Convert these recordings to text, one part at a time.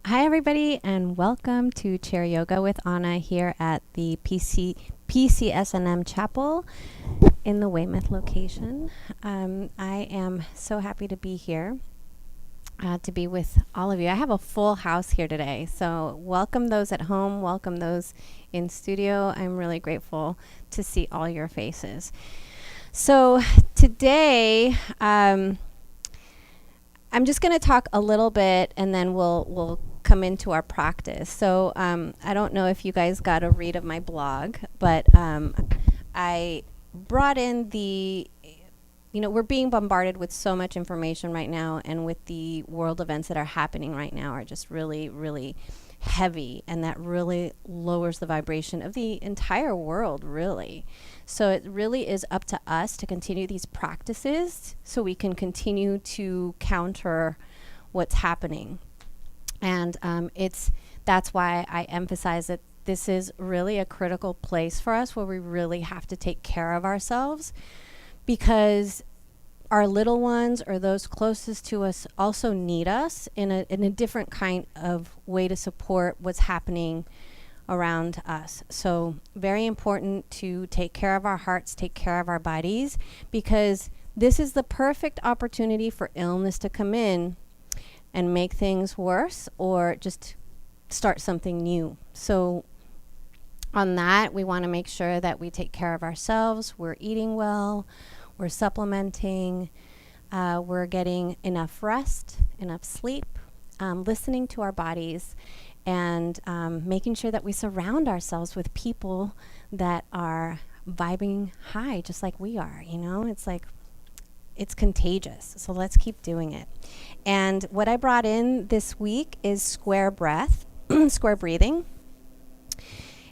Hi, everybody, and welcome to Chair Yoga with Ana here at the PCSNM Chapel in the Weymouth location. I am so happy to be here, to be with all of you. I have a full house here today, so welcome those at home, welcome those in studio. I'm really grateful to see all your faces. So today, I'm just going to talk a little bit, and then we'll come into our practice. So I don't know if you guys got a read of my blog, but I brought in we're being bombarded with so much information right now, and with the world events that are happening right now are just really, really heavy, and that really lowers the vibration of the entire world, really. So it really is up to us to continue these practices so we can continue to counter what's happening. And that's why I emphasize that this is really a critical place for us where we really have to take care of ourselves, because our little ones or those closest to us also need us in a different kind of way to support what's happening around us. So very important to take care of our hearts, take care of our bodies, because this is the perfect opportunity for illness to come in and make things worse or just start something new. So on that, we want to make sure that we take care of ourselves. We're eating well, we're supplementing, we're getting enough rest, enough sleep, listening to our bodies, and making sure that we surround ourselves with people that are vibing high, just like we are. It's contagious. So let's keep doing it. And what I brought in this week is square breath, square breathing.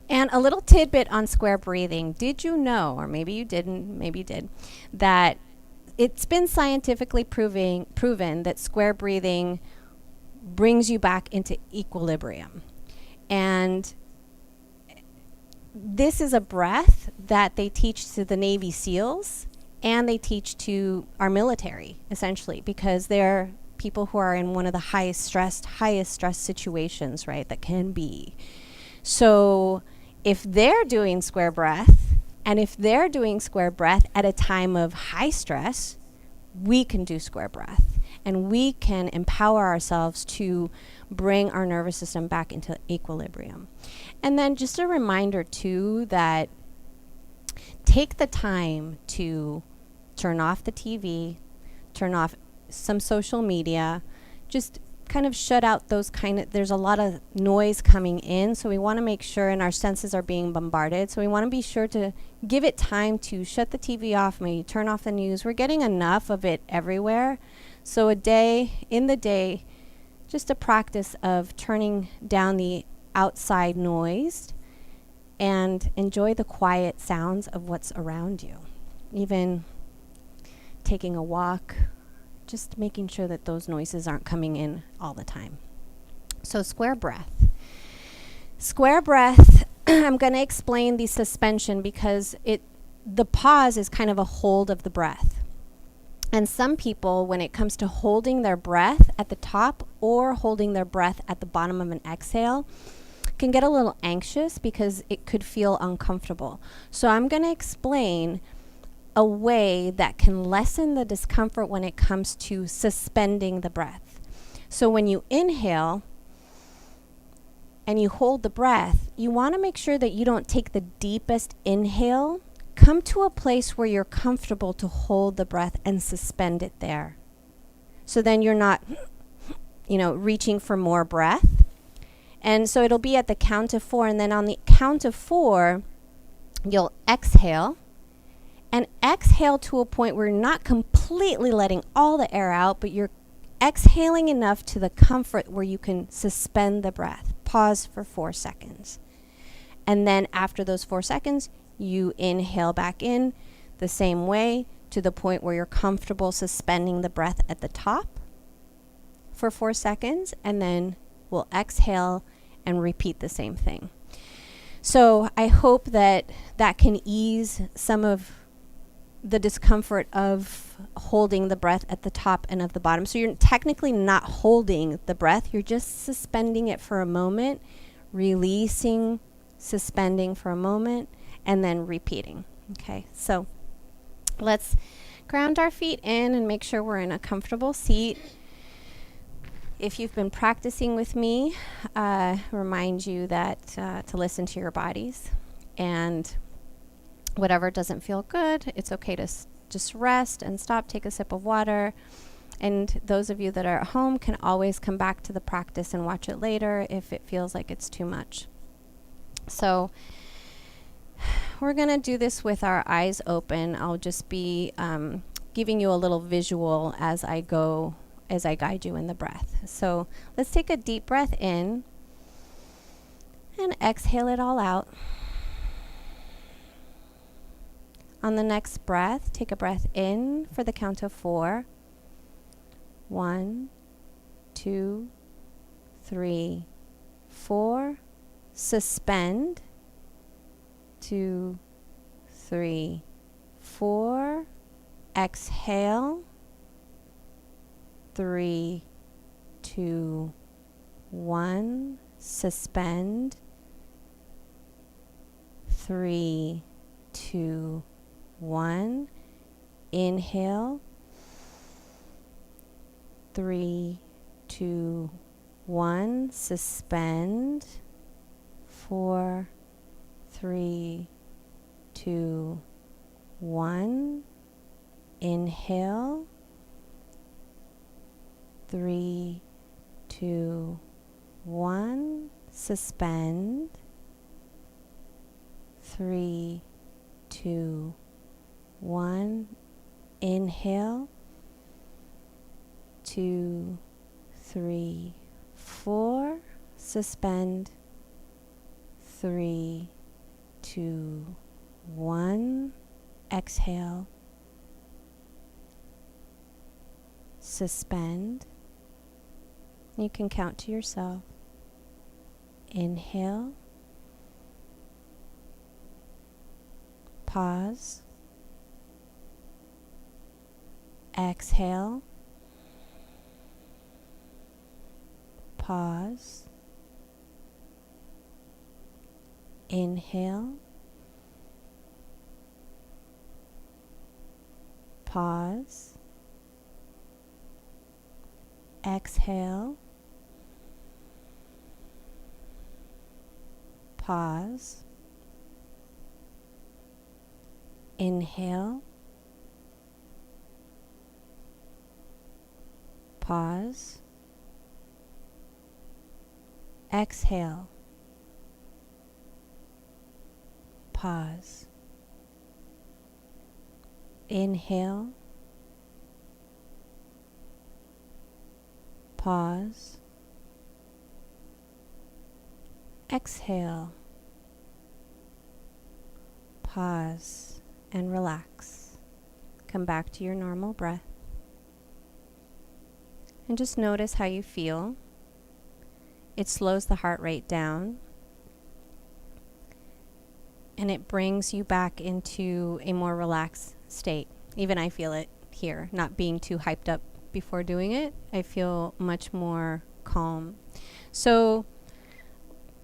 And a little tidbit on square breathing. Did you know, or maybe you didn't, maybe you did, that it's been scientifically proven that square breathing brings you back into equilibrium. And this is a breath that they teach to the Navy SEALs, and they teach to our military, essentially, because they're people who are in one of the highest stress situations, right, that can be. So if they're doing square breath, and if they're doing square breath at a time of high stress, we can do square breath. And we can empower ourselves to bring our nervous system back into equilibrium. And then just a reminder, too, that take the time to turn off the TV, turn off some social media, just kind of shut out there's a lot of noise coming in, so we want to make sure, and our senses are being bombarded, so we want to be sure to give it time to shut the TV off, maybe turn off the news. We're getting enough of it everywhere. So in the day, just a practice of turning down the outside noise and enjoy the quiet sounds of what's around you. Even taking a walk, just making sure that those noises aren't coming in all the time. So square breath. Square breath, I'm going to explain the suspension because the pause is kind of a hold of the breath. And some people, when it comes to holding their breath at the top or holding their breath at the bottom of an exhale, can get a little anxious because it could feel uncomfortable. So I'm going to explain a way that can lessen the discomfort when it comes to suspending the breath. So when you inhale and you hold the breath, you want to make sure that you don't take the deepest inhale. Come to a place where you're comfortable to hold the breath and suspend it there. So then you're not, reaching for more breath. And so it'll be at the count of 4, and then on the count of 4, you'll exhale. And exhale to a point where you're not completely letting all the air out, but you're exhaling enough to the comfort where you can suspend the breath. Pause for 4 seconds. And then after those 4 seconds, you inhale back in the same way to the point where you're comfortable suspending the breath at the top for 4 seconds. And then we'll exhale and repeat the same thing. So I hope that can ease some of the discomfort of holding the breath at the top and of the bottom. So you're technically not holding the breath, you're just suspending it for a moment, releasing, suspending for a moment, and then repeating. Okay, so let's ground our feet in and make sure we're in a comfortable seat. If you've been practicing with me, remind you that to listen to your bodies, and whatever doesn't feel good, it's okay to just rest and stop, take a sip of water. And those of you that are at home can always come back to the practice and watch it later if it feels like it's too much. So we're going to do this with our eyes open. I'll just be giving you a little visual as I guide you in the breath. So let's take a deep breath in and exhale it all out. On the next breath, take a breath in for the count of 4. 1, 2, 3, 4. Suspend. 2, 3, 4. Exhale. 3, 2, 1. Suspend. 3, 2, 1. Inhale. 3, 2, 1. Suspend. 4, 3, 2, 1. Inhale. 3, 2, 1. Suspend. 3, 2, 1. Inhale. 2, 3, 4. Suspend. 3, 2, 1. Exhale. Suspend. You can count to yourself. Inhale. Pause. Exhale. Pause. Inhale. Pause. Exhale. Pause. Inhale. Pause. Exhale. Pause. Inhale. Pause. Exhale. Pause and relax. Come back to your normal breath. And just notice how you feel. It slows the heart rate down. And it brings you back into a more relaxed state. Even I feel it here, not being too hyped up before doing it. I feel much more calm. So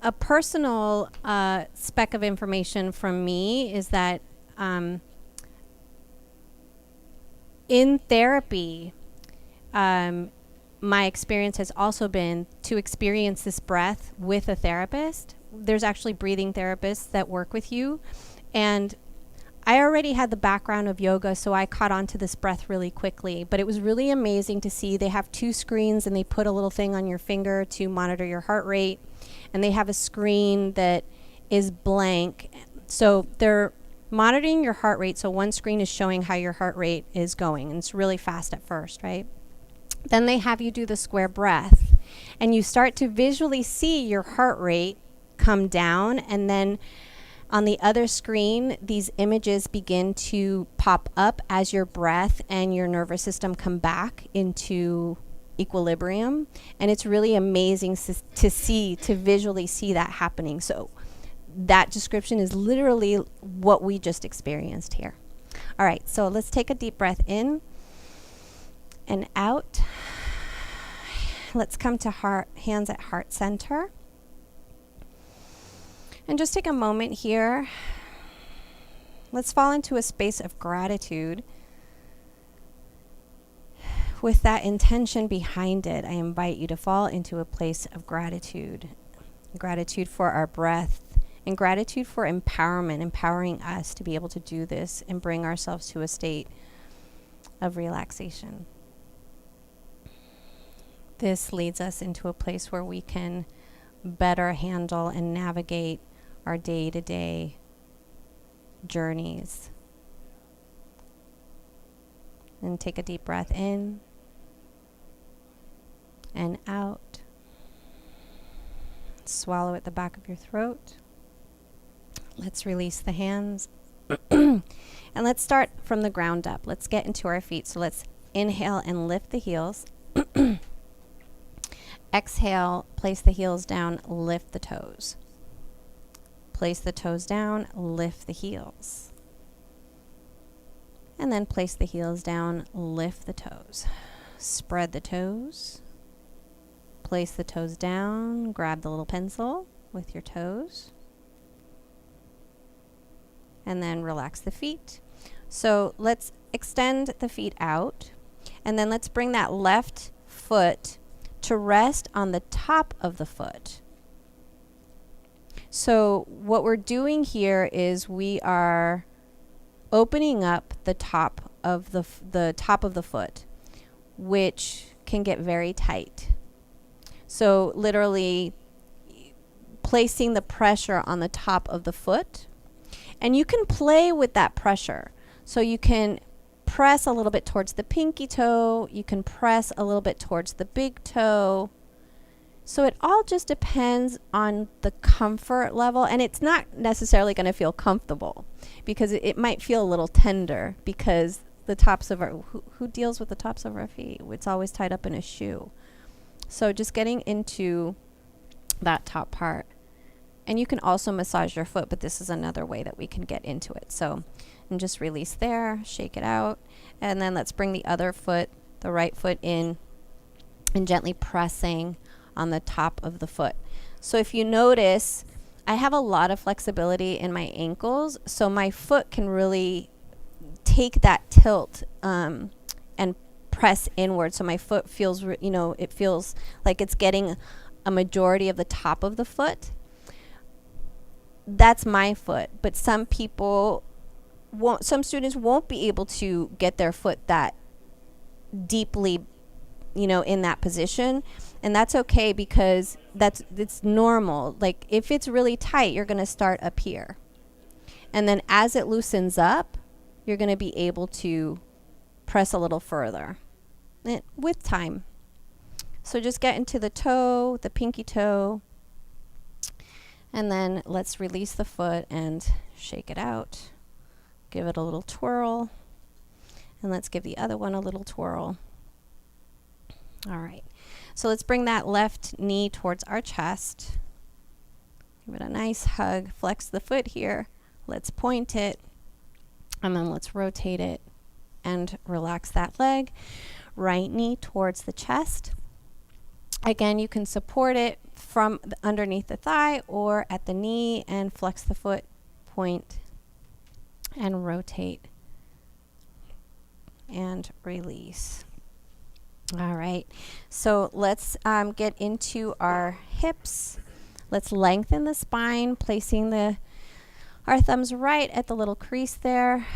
a personal speck of information from me is that in therapy, my experience has also been to experience this breath with a therapist. There's actually breathing therapists that work with you. And I already had the background of yoga, so I caught on to this breath really quickly. But it was really amazing to see. They have 2 screens, and they put a little thing on your finger to monitor your heart rate. And they have a screen that is blank. So they're monitoring your heart rate. So one screen is showing how your heart rate is going. And it's really fast at first, right? Then they have you do the square breath. And you start to visually see your heart rate come down, and then on the other screen these images begin to pop up as your breath and your nervous system come back into equilibrium. And it's really amazing to visually see that happening. So that description is literally what we just experienced here. All right, so let's take a deep breath in and out. Let's come to hands at heart center. And just take a moment here. Let's fall into a space of gratitude. With that intention behind it, I invite you to fall into a place of gratitude. Gratitude for our breath and gratitude for empowerment, empowering us to be able to do this and bring ourselves to a state of relaxation. This leads us into a place where we can better handle and navigate our day-to-day journeys. And take a deep breath in and out. Swallow at the back of your throat. Let's release the hands. And let's start from the ground up. Let's get into our feet. So let's inhale and lift the heels. Exhale, place the heels down, lift the toes. Place the toes down, lift the heels. And then place the heels down, lift the toes. Spread the toes. Place the toes down, grab the little pencil with your toes. And then relax the feet. So let's extend the feet out. And then let's bring that left foot to rest on the top of the foot. So what we're doing here is we are opening up the top of the top of the foot, which can get very tight. So literally placing the pressure on the top of the foot, and you can play with that pressure. So you can press a little bit towards the pinky toe, you can press a little bit towards the big toe. So it all just depends on the comfort level, and it's not necessarily going to feel comfortable because it might feel a little tender because the tops of our, who deals with the tops of our feet? It's always tied up in a shoe. So just getting into that top part. And you can also massage your foot, but this is another way that we can get into it. So, and just release there, shake it out. And then let's bring the other foot, the right foot in, and gently pressing on the top of the foot. So if you notice, I have a lot of flexibility in my ankles, so my foot can really take that tilt and press inward. So my foot feels, it feels like it's getting a majority of the top of the foot. That's my foot, but some students won't be able to get their foot that deeply, in that position. And that's okay because it's normal. Like if it's really tight, you're going to start up here. And then as it loosens up, you're going to be able to press a little further with time. So just get into the toe, the pinky toe. And then let's release the foot and shake it out. Give it a little twirl. And let's give the other one a little twirl. All right. So let's bring that left knee towards our chest. Give it a nice hug. Flex the foot here. Let's point it. And then let's rotate it and relax that leg. Right knee towards the chest. Again, you can support it from underneath the thigh or at the knee and flex the foot, point, and rotate. And release. All right. So let's get into our hips. Let's lengthen the spine, placing our thumbs right at the little crease there.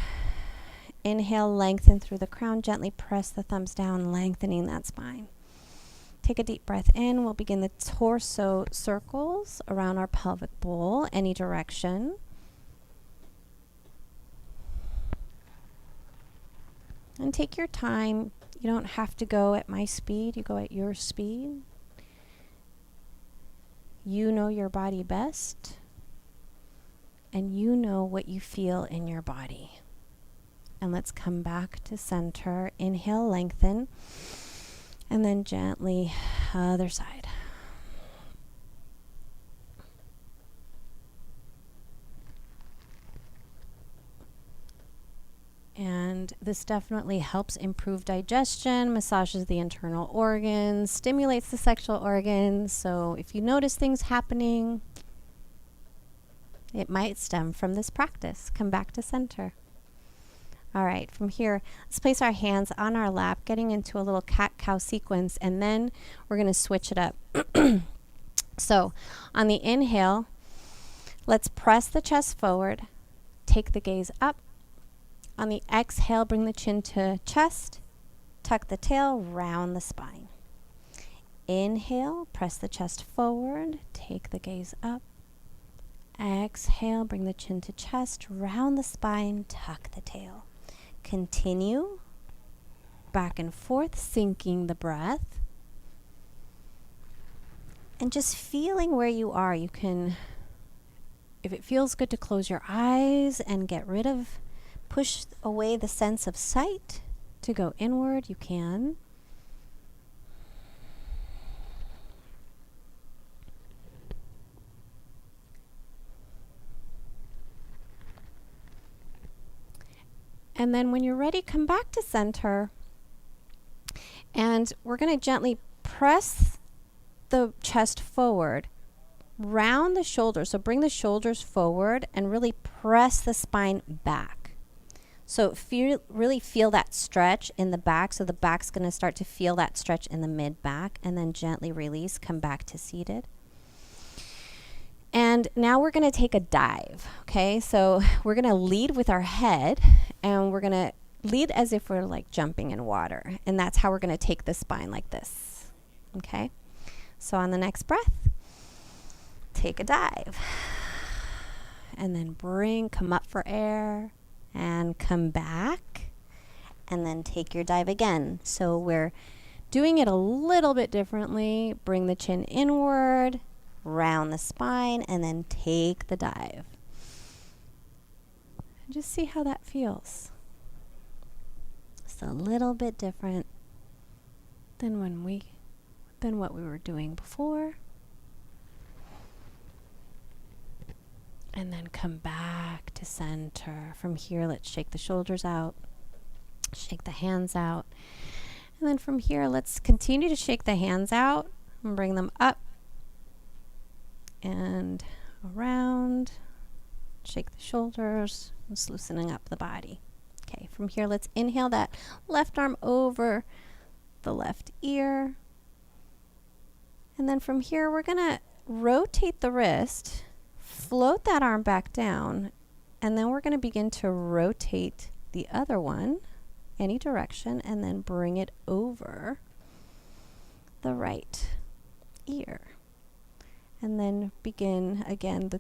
Inhale, lengthen through the crown. Gently press the thumbs down, lengthening that spine. Take a deep breath in. We'll begin the torso circles around our pelvic bowl, any direction. And take your time. You don't have to go at my speed. You go at your speed. You know your body best. And you know what you feel in your body. And let's come back to center. Inhale, lengthen. And then gently, other side. this definitely helps improve digestion, massages the internal organs, stimulates the sexual organs. So if you notice things happening, it might stem from this practice. Come back to center. All right, from here, let's place our hands on our lap, getting into a little cat-cow sequence, and then we're going to switch it up. So on the inhale, let's press the chest forward, take the gaze up. On the exhale, bring the chin to chest, tuck the tail, round the spine. Inhale, press the chest forward, take the gaze up. Exhale, bring the chin to chest, round the spine, tuck the tail. Continue back and forth, sinking the breath. And just feeling where you are. You can, if it feels good to close your eyes and get rid of, push away the sense of sight to go inward, you can. And then when you're ready, come back to center. And we're going to gently press the chest forward, round the shoulders. So bring the shoulders forward and really press the spine back. So really feel that stretch in the back. So the back's going to start to feel that stretch in the mid-back, and then gently release, come back to seated. And now we're going to take a dive, okay? So we're going to lead with our head, and we're going to lead as if we're like jumping in water. And that's how we're going to take the spine, like this, okay? So on the next breath, take a dive. And then come up for air, and come back, and then take your dive again. So we're doing it a little bit differently. Bring the chin inward, round the spine, and then take the dive. And just see how that feels. It's a little bit different than what we were doing before. And then come back to center. From here, let's shake the shoulders out, shake the hands out. And then from here, let's continue to shake the hands out and bring them up and around. Shake the shoulders, just loosening up the body. Okay, from here, let's inhale that left arm over the left ear. And then from here, we're going to rotate the wrist, float that arm back down, and then we're going to begin to rotate the other one any direction, and then bring it over the right ear. And then begin again the